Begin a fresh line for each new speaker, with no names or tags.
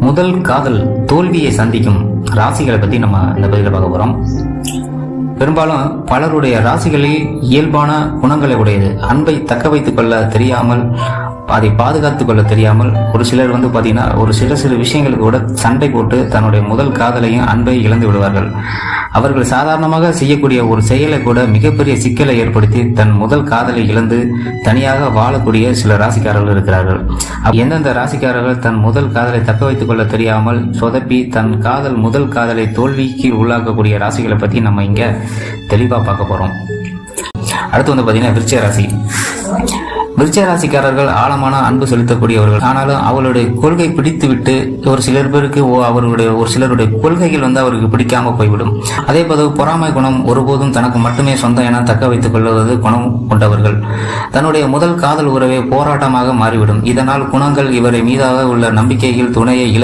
முதல் காதல் தோல்வியை சந்திக்கும் ராசிகளை பத்தி நம்ம இந்த பதிவில் பார்க்க போறோம். பெரும்பாலும் பலருடைய ராசிகளில் இயல்பான குணங்களை உடையது. அன்பை தக்க வைத்துக் கொள்ள தெரியாமல், அதை பாதுகாத்துக் கொள்ள தெரியாமல் ஒரு சிலர் பாத்தீங்கன்னா ஒரு சிறு விஷயங்களுக்கு கூட சண்டை போட்டு தன்னுடைய முதல் காதலையும் அன்பை இழந்து விடுவார்கள். அவர்கள் சாதாரணமாக செய்யக்கூடிய ஒரு செயலை கூட மிகப்பெரிய சிக்கலை ஏற்படுத்தி தன் முதல் காதலை இழந்து தனியாக வாழக்கூடிய சில ராசிக்காரர்கள் இருக்கிறார்கள். எந்தெந்த ராசிக்காரர்கள் தன் முதல் காதலை தக்க வைத்துக் கொள்ள தெரியாமல் சொதப்பி தன் முதல் காதலை தோல்விக்கு உள்ளாக்கக்கூடிய ராசிகளை பத்தி நம்ம இங்க தெளிவா பார்க்க போறோம். அடுத்து பாத்தீங்கன்னா விருச்சிக ராசி. விருச்சிக ராசிக்காரர்கள் ஆழமான அன்பு செலுத்தக்கூடியவர்கள். ஆனாலும் அவர்களுடைய கொள்கை பிடித்து விட்டு ஒரு சிலர் பேருக்கு ஒரு சிலருடைய கொள்கைகள் அவருக்கு பிடிக்காம போய்விடும். அதே போல பொறாமை குணம், ஒருபோதும் தனக்கு மட்டுமே சொந்தம் என தக்க வைத்துக் கொள்வது குணம் கொண்டவர்கள். தன்னுடைய முதல் காதல் உறவே போராட்டமாக மாறிவிடும். இதனால் குணங்கள் இவரை மீதாக உள்ள நம்பிக்கைகள் துணையை